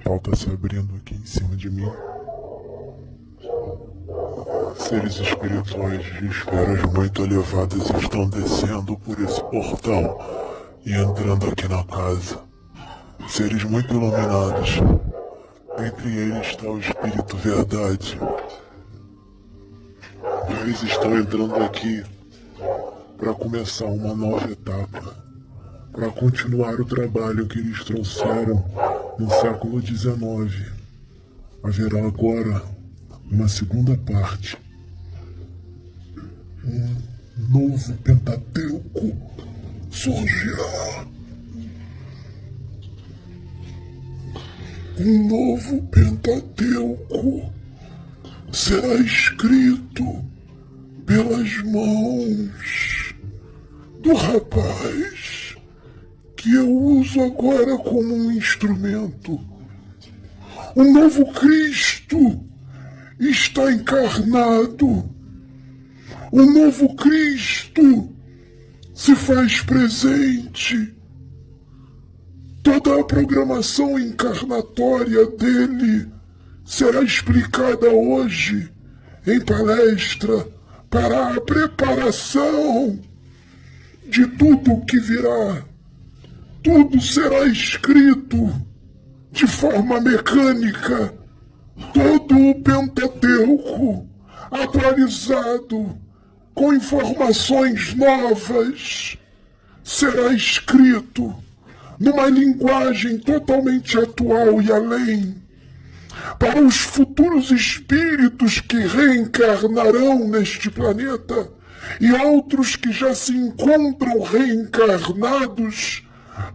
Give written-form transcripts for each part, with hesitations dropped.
portal tá se abrindo aqui em cima de mim. Seres espirituais de esferas muito elevadas estão descendo por esse portal e entrando aqui na casa. Seres muito iluminados. Entre eles está o Espírito Verdade. Eles estão entrando aqui para começar uma nova etapa, para continuar o trabalho que eles trouxeram no século XIX. Haverá agora uma segunda parte. Um novo Pentateuco surgirá. Um novo Pentateuco será escrito pelas mãos do rapaz que eu uso agora como um instrumento. Um novo Cristo está encarnado. Um novo Cristo se faz presente. Toda a programação encarnatória dele será explicada hoje em palestra para a preparação de tudo o que virá. Tudo será escrito de forma mecânica. Todo o Pentateuco atualizado com informações novas será escrito numa linguagem totalmente atual e além, para os futuros espíritos que reencarnarão neste planeta e outros que já se encontram reencarnados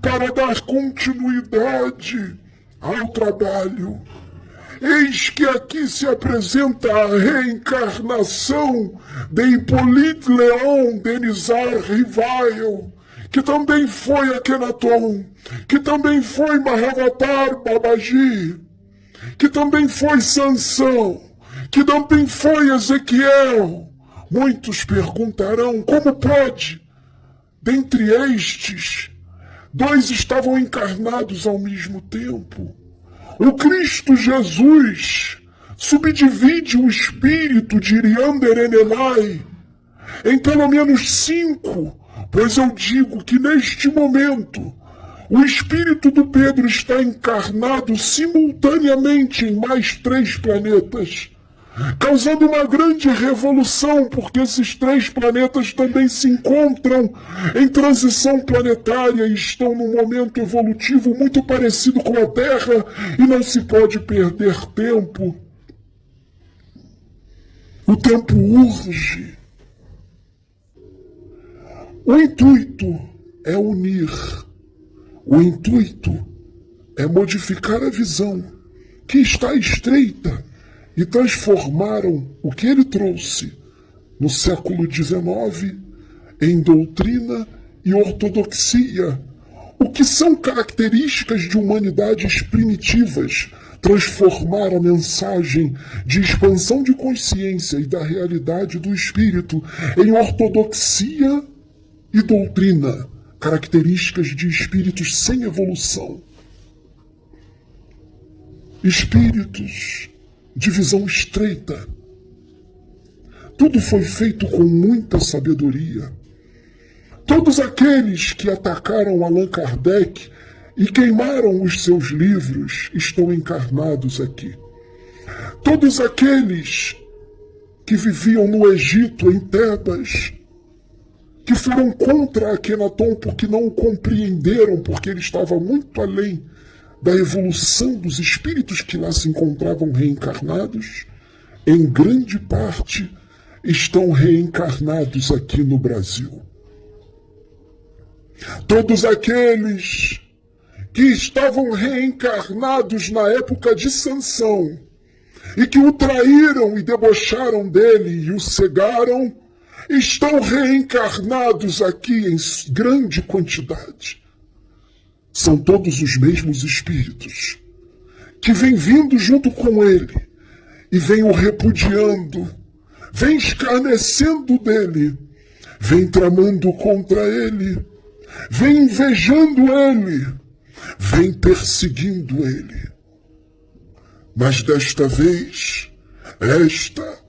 para dar continuidade ao trabalho. Eis que aqui se apresenta a reencarnação de Hippolyte Léon Denisard Rivail, que também foi Akhenaton, que também foi Mahavatar Babaji, que também foi Sansão, que também foi Ezequiel. Muitos perguntarão como pode, dentre estes, dois estavam encarnados ao mesmo tempo. O Cristo Jesus subdivide o espírito de Iriander Enelai em pelo menos 5, pois eu digo que neste momento o espírito do Pedro está encarnado simultaneamente em mais 3 planetas, causando uma grande revolução, porque esses 3 planetas também se encontram em transição planetária e estão num momento evolutivo muito parecido com a Terra e não se pode perder tempo. O tempo urge. O intuito é unir. O intuito é modificar a visão que está estreita e transformaram o que ele trouxe no século XIX em doutrina e ortodoxia, o que são características de humanidades primitivas. Transformar a mensagem de expansão de consciência e da realidade do espírito em ortodoxia e doutrina, características de espíritos sem evolução. Espíritos de visão estreita. Tudo foi feito com muita sabedoria. Todos aqueles que atacaram Allan Kardec e queimaram os seus livros estão encarnados aqui. Todos aqueles que viviam no Egito, em Tebas, que foram contra Akhenaton porque não o compreenderam, porque ele estava muito além da evolução dos espíritos que lá se encontravam reencarnados, em grande parte estão reencarnados aqui no Brasil. Todos aqueles que estavam reencarnados na época de Sansão e que o traíram e debocharam dele e o cegaram, estão reencarnados aqui em grande quantidade. São todos os mesmos espíritos que vêm vindo junto com ele e vêm o repudiando, vêm escarnecendo dele, vêm tramando contra ele, vêm invejando ele, vêm perseguindo ele. Mas desta vez, esta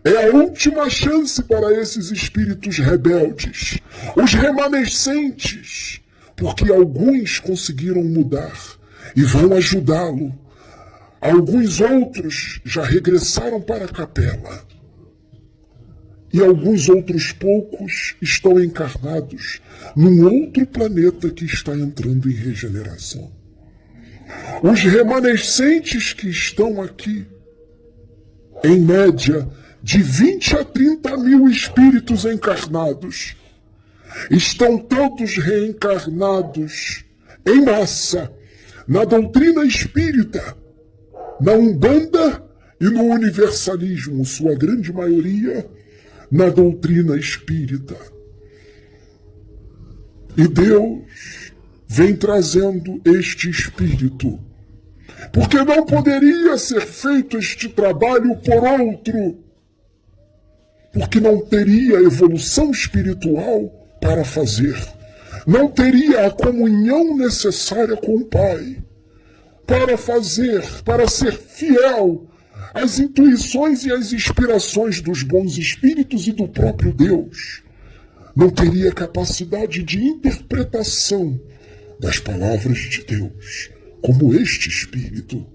é a última chance para esses espíritos rebeldes, os remanescentes, porque alguns conseguiram mudar e vão ajudá-lo. Alguns outros já regressaram para a capela. E alguns outros poucos estão encarnados num outro planeta que está entrando em regeneração. Os remanescentes que estão aqui, em média, de 20 a 30 mil espíritos encarnados, estão todos reencarnados em massa na doutrina espírita, na Umbanda e no universalismo, sua grande maioria na doutrina espírita. E Deus vem trazendo este espírito, porque não poderia ser feito este trabalho por outro, porque não teria evolução espiritual para fazer, não teria a comunhão necessária com o Pai para fazer, para ser fiel às intuições e às inspirações dos bons espíritos e do próprio Deus. Não teria capacidade de interpretação das palavras de Deus, como este espírito.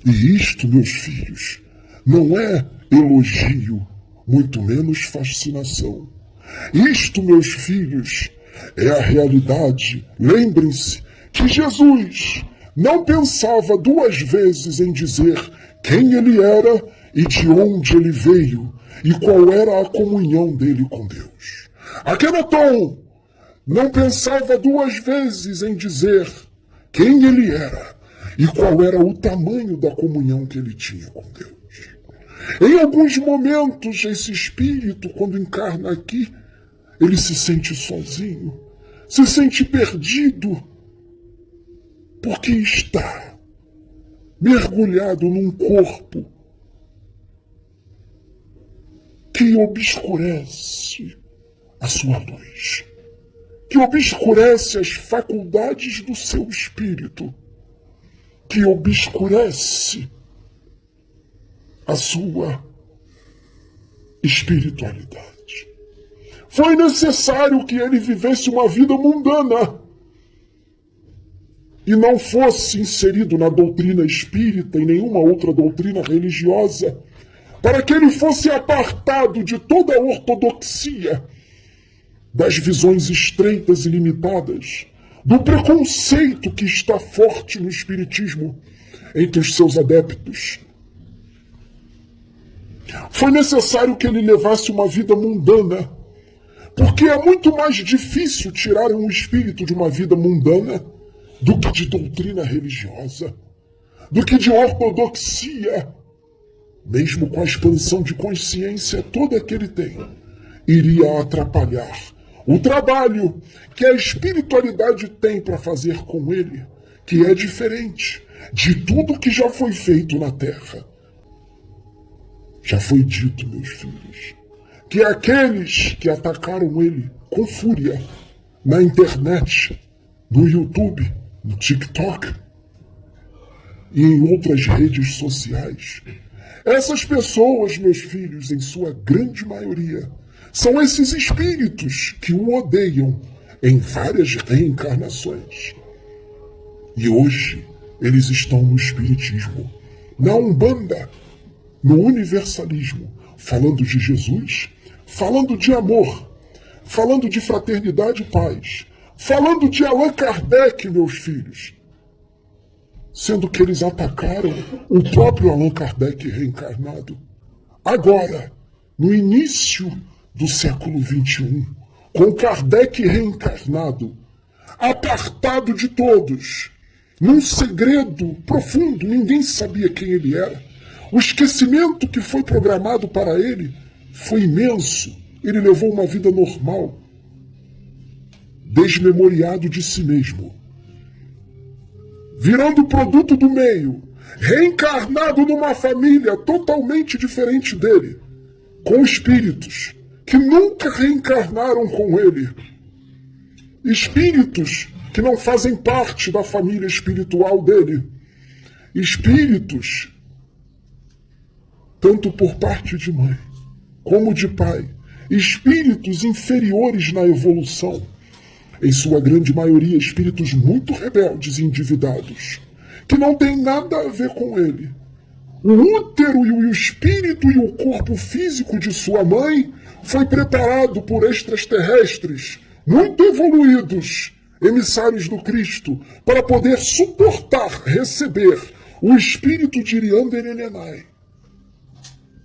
E isto, meus filhos, não é elogio, muito menos fascinação. Isto, meus filhos, é a realidade. Lembrem-se que Jesus não pensava duas vezes em dizer quem ele era e de onde ele veio e qual era a comunhão dele com Deus. Akhenaton não pensava duas vezes em dizer quem ele era e qual era o tamanho da comunhão que ele tinha com Deus. Em alguns momentos, esse espírito, quando encarna aqui, ele se sente sozinho, se sente perdido, porque está mergulhado num corpo que obscurece a sua luz, que obscurece as faculdades do seu espírito, que obscurece a sua espiritualidade. Foi necessário que ele vivesse uma vida mundana e não fosse inserido na doutrina espírita e nenhuma outra doutrina religiosa, para que ele fosse apartado de toda a ortodoxia, das visões estreitas e limitadas, do preconceito que está forte no espiritismo entre os seus adeptos. Foi necessário que ele levasse uma vida mundana, porque é muito mais difícil tirar um espírito de uma vida mundana do que de doutrina religiosa, do que de ortodoxia. Mesmo com a expansão de consciência toda que ele tem, iria atrapalhar o trabalho que a espiritualidade tem para fazer com ele, que é diferente de tudo que já foi feito na Terra. Já foi dito, meus filhos, que aqueles que atacaram ele com fúria na internet, no YouTube, no TikTok e em outras redes sociais, essas pessoas, meus filhos, em sua grande maioria, são esses espíritos que o odeiam em várias reencarnações. E hoje eles estão no espiritismo, na Umbanda, no universalismo, falando de Jesus, falando de amor, falando de fraternidade e paz, falando de Allan Kardec, meus filhos, sendo que eles atacaram o próprio Allan Kardec reencarnado. Agora, no início do século XXI, com Kardec reencarnado, apartado de todos, num segredo profundo, ninguém sabia quem ele era. O esquecimento que foi programado para ele foi imenso. Ele levou uma vida normal, desmemoriado de si mesmo, virando produto do meio, reencarnado numa família totalmente diferente dele, com espíritos que nunca reencarnaram com ele, espíritos que não fazem parte da família espiritual dele, espíritos, tanto por parte de mãe como de pai, espíritos inferiores na evolução, em sua grande maioria espíritos muito rebeldes e endividados, que não tem nada a ver com ele. O útero e o espírito e o corpo físico de sua mãe foi preparado por extraterrestres muito evoluídos, emissários do Cristo, para poder suportar, receber o espírito de Iriander Elenai,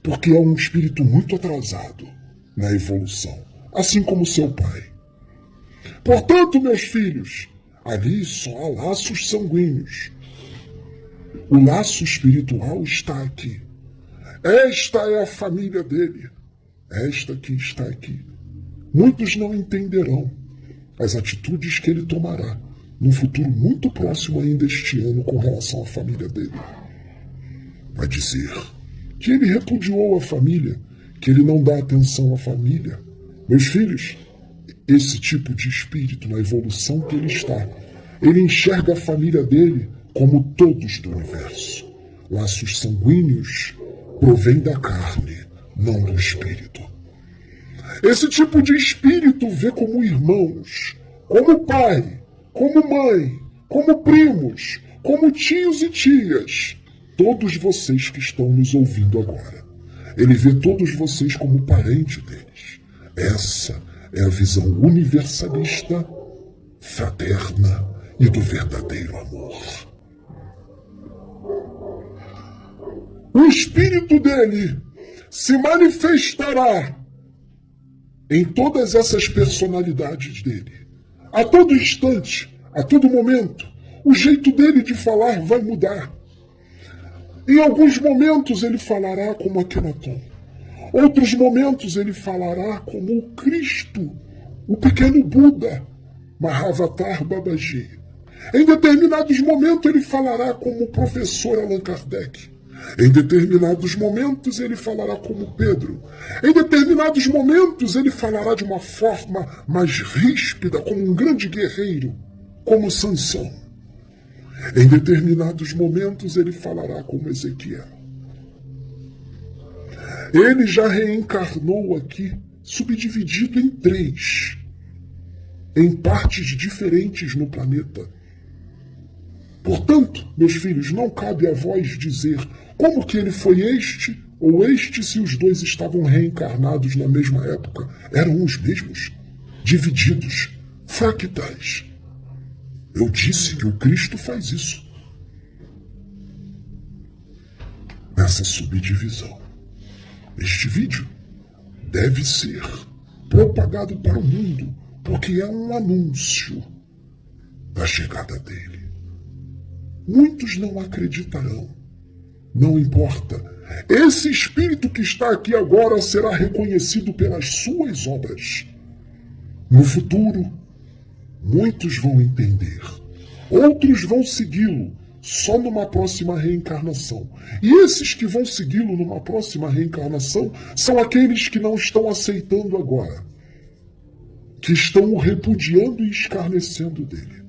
porque é um espírito muito atrasado na evolução, assim como seu pai. Portanto, meus filhos, ali só há laços sanguíneos. O laço espiritual está aqui. Esta é a família dele. Esta que está aqui. Muitos não entenderão as atitudes que ele tomará num futuro muito próximo ainda este ano com relação à família dele. Vai dizer que ele repudiou a família, que ele não dá atenção à família. Meus filhos, esse tipo de espírito, na evolução que ele está, ele enxerga a família dele como todos do universo. Laços sanguíneos provém da carne, não do espírito. Esse tipo de espírito vê como irmãos, como pai, como mãe, como primos, como tios e tias, todos vocês que estão nos ouvindo agora. Ele vê todos vocês como parente deles. Essa é a visão universalista, fraterna e do verdadeiro amor. O espírito dele se manifestará em todas essas personalidades dele. A todo instante, a todo momento, o jeito dele de falar vai mudar. Em alguns momentos ele falará como Akhenaton. Outros momentos ele falará como o Cristo, o pequeno Buda, Mahavatar Babaji. Em determinados momentos ele falará como o professor Allan Kardec. Em determinados momentos ele falará como Pedro. Em determinados momentos ele falará de uma forma mais ríspida, como um grande guerreiro, como Sansão. Em determinados momentos ele falará como Ezequiel. Ele já reencarnou aqui, subdividido em 3, em partes diferentes no planeta. Portanto, meus filhos, não cabe a vós dizer como que ele foi este ou este se os dois estavam reencarnados na mesma época. Eram os mesmos, divididos, fractais. Eu disse que o Cristo faz isso. Nessa subdivisão. Este vídeo deve ser propagado para o mundo, porque é um anúncio da chegada dele. Muitos não acreditarão. Não importa. Esse espírito que está aqui agora será reconhecido pelas suas obras. No futuro, muitos vão entender. Outros vão segui-lo só numa próxima reencarnação. E esses que vão segui-lo numa próxima reencarnação são aqueles que não estão aceitando agora, que estão o repudiando e escarnecendo dele.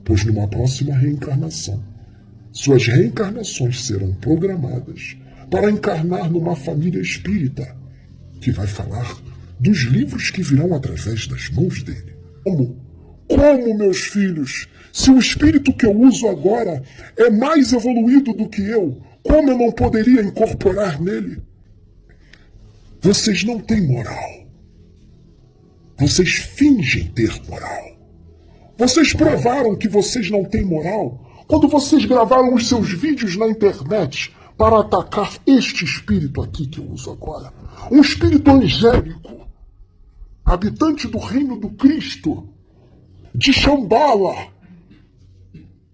Pois numa próxima reencarnação, suas reencarnações serão programadas para encarnar numa família espírita, que vai falar dos livros que virão através das mãos dele. Como, meus filhos, se o espírito que eu uso agora é mais evoluído do que eu, como eu não poderia incorporar nele? Vocês não têm moral. Vocês fingem ter moral. Vocês provaram que vocês não têm moral quando vocês gravaram os seus vídeos na internet para atacar este espírito aqui que eu uso agora. Um espírito angélico, habitante do reino do Cristo, de Shambhala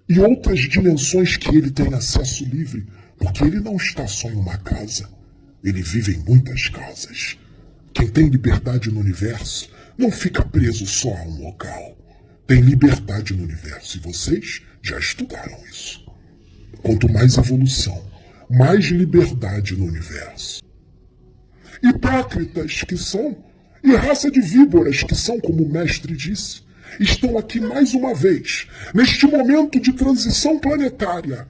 e outras dimensões que ele tem acesso livre, porque ele não está só em uma casa, ele vive em muitas casas. Quem tem liberdade no universo não fica preso só a um local. Tem liberdade no universo e vocês já estudaram isso. Quanto mais evolução, mais liberdade no universo. Hipócritas que são, e raça de víboras que são, como o mestre disse, estão aqui mais uma vez, neste momento de transição planetária,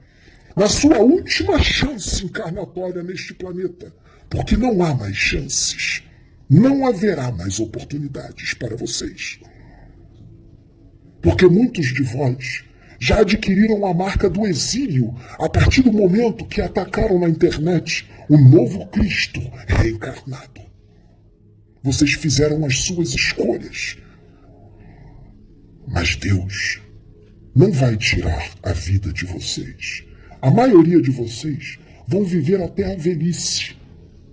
na sua última chance encarnatória neste planeta, porque não há mais chances, não haverá mais oportunidades para vocês. Porque muitos de vós já adquiriram a marca do exílio a partir do momento que atacaram na internet o novo Cristo reencarnado. Vocês fizeram as suas escolhas, mas Deus não vai tirar a vida de vocês. A maioria de vocês vão viver até a velhice,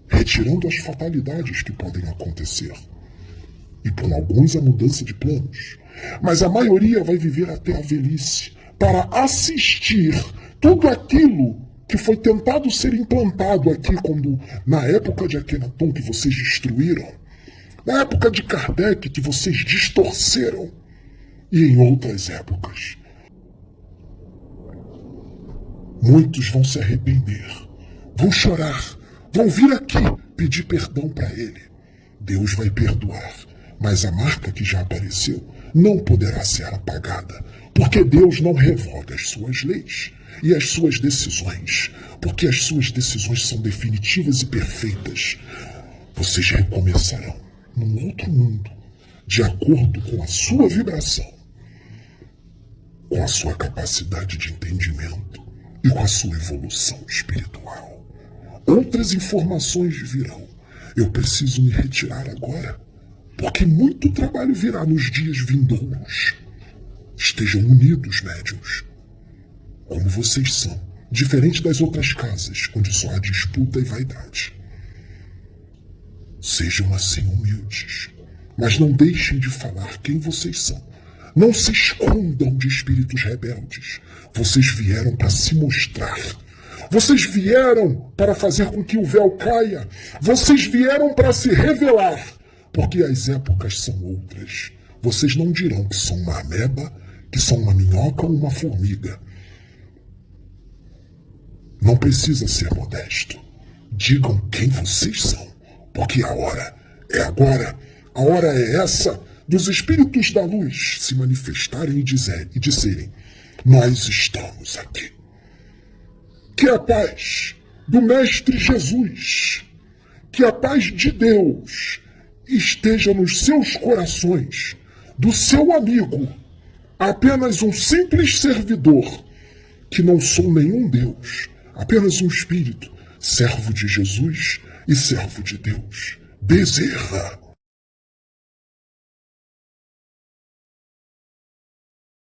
retirando as fatalidades que podem acontecer. E por alguns a mudança de planos. Mas a maioria vai viver até a velhice para assistir tudo aquilo que foi tentado ser implantado aqui quando, na época de Akhenaton, que vocês destruíram, na época de Kardec, que vocês distorceram, e em outras épocas. Muitos vão se arrepender, vão chorar, vão vir aqui pedir perdão para ele. Deus vai perdoar, mas a marca que já apareceu não poderá ser apagada, porque Deus não revoga as suas leis e as suas decisões, porque as suas decisões são definitivas e perfeitas. Vocês recomeçarão num outro mundo, de acordo com a sua vibração, com a sua capacidade de entendimento e com a sua evolução espiritual. Outras informações virão. Eu preciso me retirar agora, porque muito trabalho virá nos dias vindouros. Estejam unidos, médiuns, como vocês são, diferente das outras casas, onde só há disputa e vaidade. Sejam assim humildes, mas não deixem de falar quem vocês são. Não se escondam de espíritos rebeldes. Vocês vieram para se mostrar. Vocês vieram para fazer com que o véu caia. Vocês vieram para se revelar. Porque as épocas são outras. Vocês não dirão que são uma ameba, que são uma minhoca ou uma formiga. Não precisa ser modesto. Digam quem vocês são. Porque a hora é agora. A hora é essa dos espíritos da luz se manifestarem e disserem: nós estamos aqui. Que a paz do Mestre Jesus, que a paz de Deus esteja nos seus corações, do seu amigo, apenas um simples servidor, que não sou nenhum Deus, apenas um espírito, servo de Jesus e servo de Deus. Bezerra.